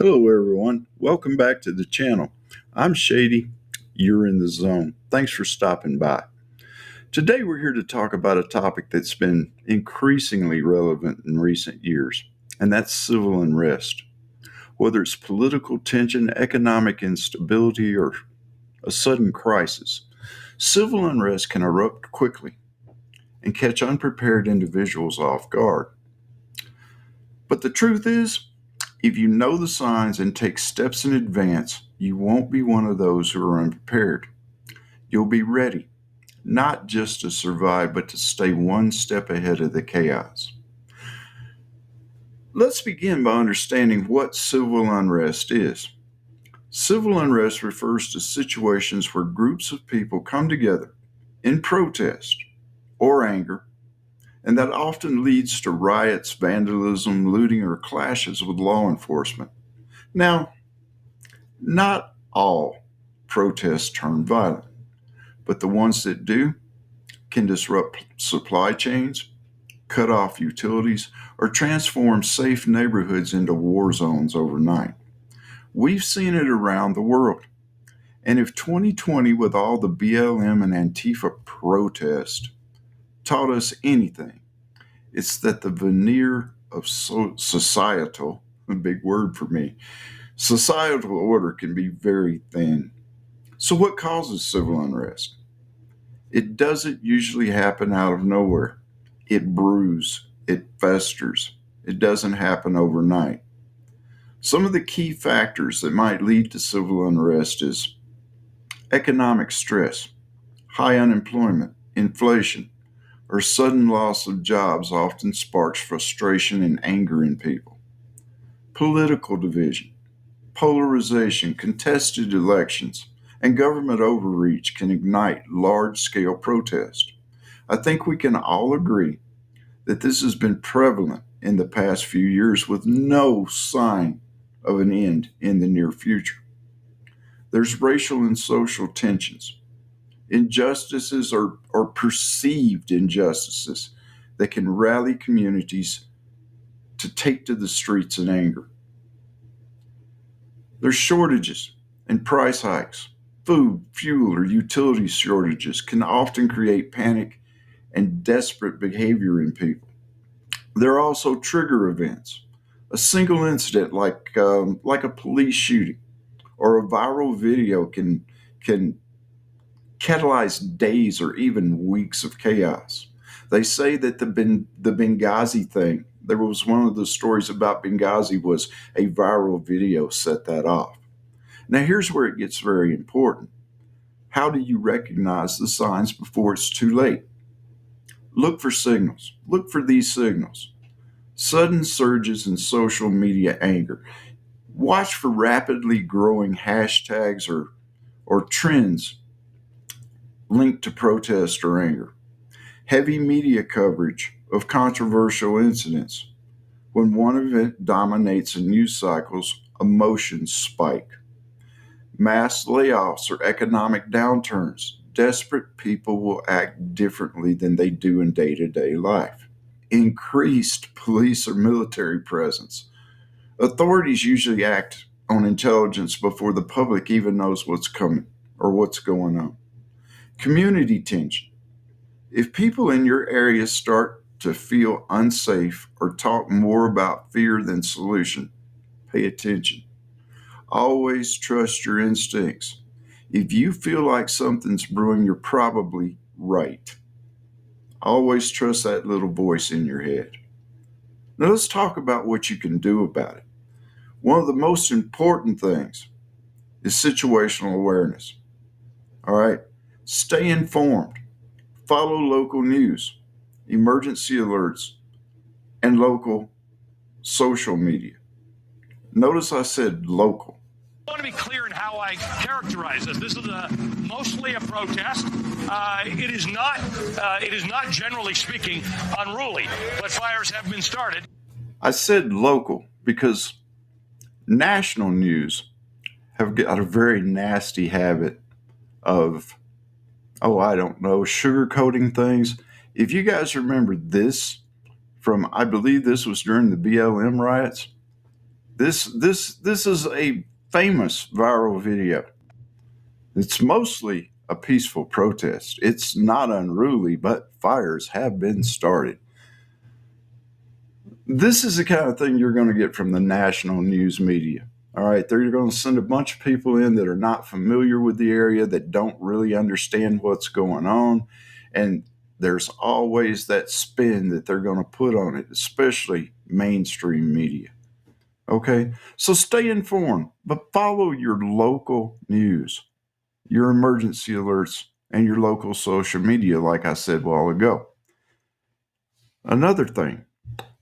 Hello, everyone. Welcome back to the channel. I'm Shady. You're in the zone. Thanks for stopping by. Today, we're here to talk about a topic that's been increasingly relevant in recent years, and that's civil unrest. Whether it's political tension, economic instability, or a sudden crisis, civil unrest can erupt quickly and catch unprepared individuals off guard. But the truth is, if you know the signs and take steps in advance, you won't be one of those who are unprepared. You'll be ready, not just to survive, but to stay one step ahead of the chaos. Let's begin by understanding what civil unrest is. Civil unrest refers to situations where groups of people come together in protest or anger, and that often leads to riots, vandalism, looting, or clashes with law enforcement. Now, not all protests turn violent, but the ones that do can disrupt supply chains, cut off utilities, or transform safe neighborhoods into war zones overnight. We've seen it around the world. And if 2020, with all the BLM and Antifa protest, taught us anything, it's that the veneer of societal, a big word for me, societal order can be very thin. So, what causes civil unrest? It doesn't usually happen out of nowhere. It brews, it festers. It doesn't happen overnight. Some of the key factors that might lead to civil unrest is economic stress, high unemployment, inflation, or sudden loss of jobs often sparks frustration and anger in people. Political division, polarization, contested elections, and government overreach can ignite large scale protest. I think we can all agree that this has been prevalent in the past few years with no sign of an end in the near future. There's racial and social tensions, injustices or perceived injustices that can rally communities to take to the streets in anger. There's shortages and price hikes. Food, fuel, or utility shortages can often create panic and desperate behavior in people. There are also trigger events. A single incident like a police shooting or a viral video can catalyze days or even weeks of chaos. They say that the Benghazi thing, there was one of the stories about Benghazi was a viral video set that off. Now, here's where it gets very important. How do you recognize the signs before it's too late? Look for signals. Look for these signals. Sudden surges in social media anger. Watch for rapidly growing hashtags or trends linked to protest or anger. Heavy media coverage of controversial incidents. When one event dominates in news cycles, emotions spike. Mass layoffs or economic downturns. Desperate people will act differently than they do in day to day life. Increased police or military presence. Authorities usually act on intelligence before the public even knows what's coming or what's going on. Community tension. If people in your area start to feel unsafe or talk more about fear than solution, pay attention. Always trust your instincts. If you feel like something's brewing, you're probably right. Always trust that little voice in your head. Now let's talk about what you can do about it. One of the most important things is situational awareness. All right? Stay informed. Follow local news, emergency alerts, and local social media. Notice I said local. I want to be clear in how I characterize this. This is mostly a protest. It is not, generally speaking, unruly, but fires have been started. I said local because national news have got a very nasty habit of, I don't know, sugarcoating things. If you guys remember this from, I believe this was during the BLM riots, This is a famous viral video. It's mostly a peaceful protest. It's not unruly, but fires have been started. This is the kind of thing you're going to get from the national news media. All right, they're going to send a bunch of people in that are not familiar with the area, that don't really understand what's going on. And there's always that spin that they're going to put on it, especially mainstream media. Okay, so stay informed, but follow your local news, your emergency alerts, and your local social media, like I said a while ago. Another thing,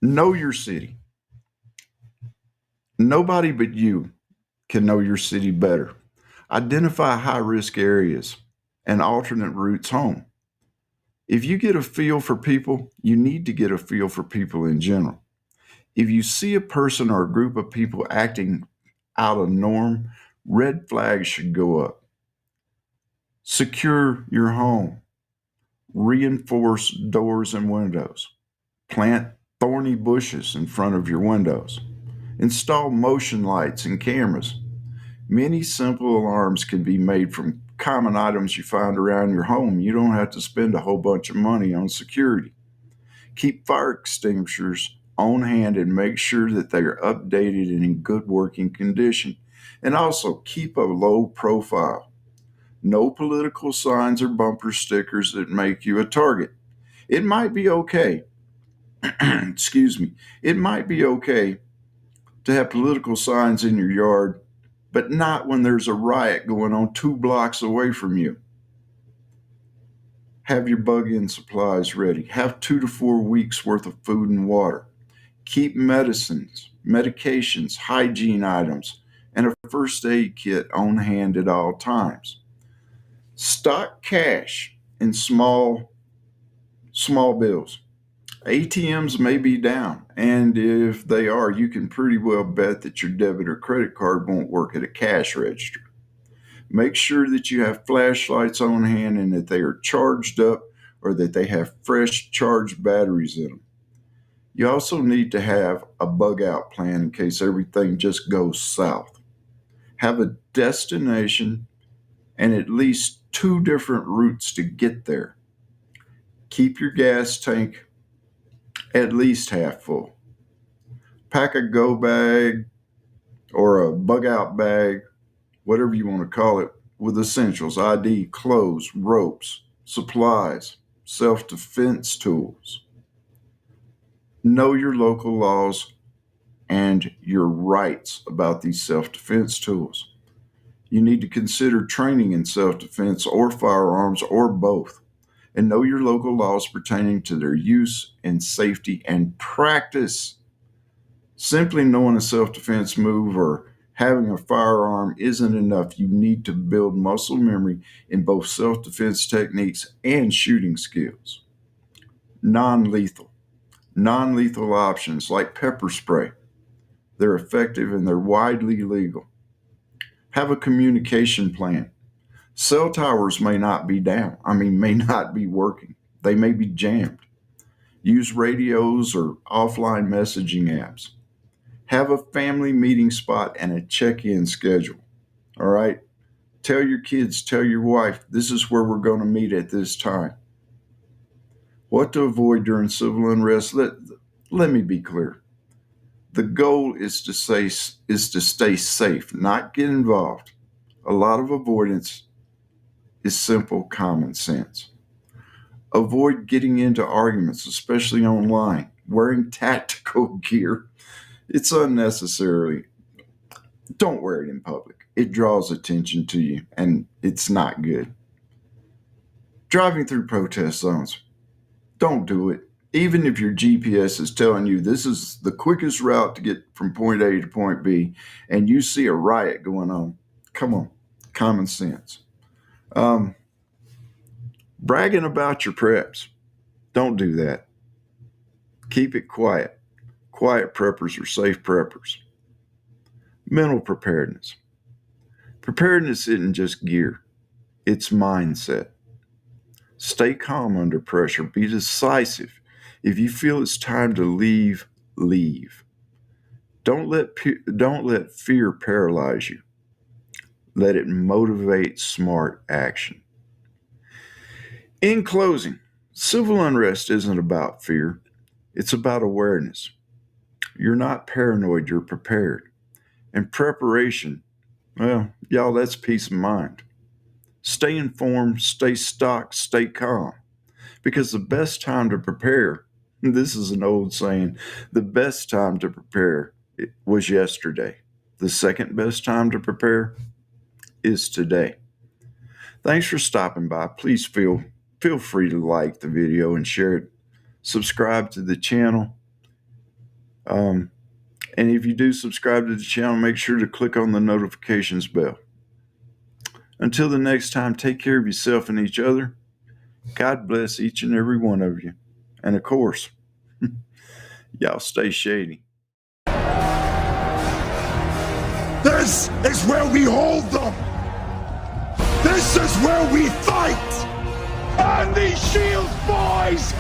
know your city. Nobody but you can know your city better. Identify high risk areas and alternate routes home. If you get a feel for people, you need to get a feel for people in general. If you see a person or a group of people acting out of norm, red flags should go up. Secure your home. Reinforce doors and windows. Plant thorny bushes in front of your windows. Install motion lights and cameras. Many simple alarms can be made from common items you find around your home. You don't have to spend a whole bunch of money on security. Keep fire extinguishers on hand and make sure that they are updated and in good working condition. And also keep a low profile. No political signs or bumper stickers that make you a target. It might be okay, excuse me, it might be okay to have political signs in your yard, but not when there's a riot going on 2 blocks away from you. Have your buggy and supplies ready. Have 2 to 4 weeks worth of food and water. Keep medicines, medications, hygiene items, and a first aid kit on hand at all times. Stock cash in small bills. ATMs may be down, and if they are, you can pretty well bet that your debit or credit card won't work at a cash register. Make sure that you have flashlights on hand and that they are charged up, or that they have fresh charged batteries in them. You also need to have a bug out plan in case everything just goes south. Have a destination and at least 2 different routes to get there. Keep your gas tank at least half full. Pack a go bag or a bug out bag, whatever you want to call it, with essentials: ID, clothes, ropes, supplies, self defense tools. Know your local laws and your rights about these self defense tools. You need to consider training in self defense or firearms or both, and know your local laws pertaining to their use and safety and practice. Simply knowing a self defense move or having a firearm isn't enough. You need to build muscle memory in both self defense techniques and shooting skills. Non lethal. Non lethal options like pepper spray. They're effective and they're widely legal. Have a communication plan. Cell towers may not be down, may not be working. They may be jammed. Use radios or offline messaging apps. Have a family meeting spot and a check in schedule. All right? Tell your kids, tell your wife, this is where we're going to meet at this time. What to avoid during civil unrest? Let me be clear. The goal is to stay safe, not get involved. A lot of avoidance is simple common sense. Avoid getting into arguments, especially online. Wearing tactical gear, it's unnecessary. Don't wear it in public. It draws attention to you, and it's not good. Driving through protest zones, don't do it. Even if your GPS is telling you this is the quickest route to get from point A to point B, and you see a riot going on, come on, common sense. Bragging about your preps, don't do that. Keep it quiet. Quiet preppers are safe preppers. Mental preparedness. Preparedness isn't just gear, it's mindset. Stay calm under pressure. Be decisive. If you feel it's time to leave, leave. Don't let fear paralyze you. Let it motivate smart action. In closing, civil unrest isn't about fear. It's about awareness. You're not paranoid, you're prepared. And preparation, well, y'all, that's peace of mind. Stay informed, stay stocked, stay calm. Because the best time to prepare, this is an old saying, the best time to prepare was yesterday. The second best time to prepare is today. Thanks for stopping by. Please feel free to like the video and share it. Subscribe to the channel. And if you do subscribe to the channel, make sure to click on the notifications bell. Until the next time, take care of yourself and each other. God bless each and every one of you. And of course, y'all stay shady. This is where we hold them. This is where we fight. And these shields, boys!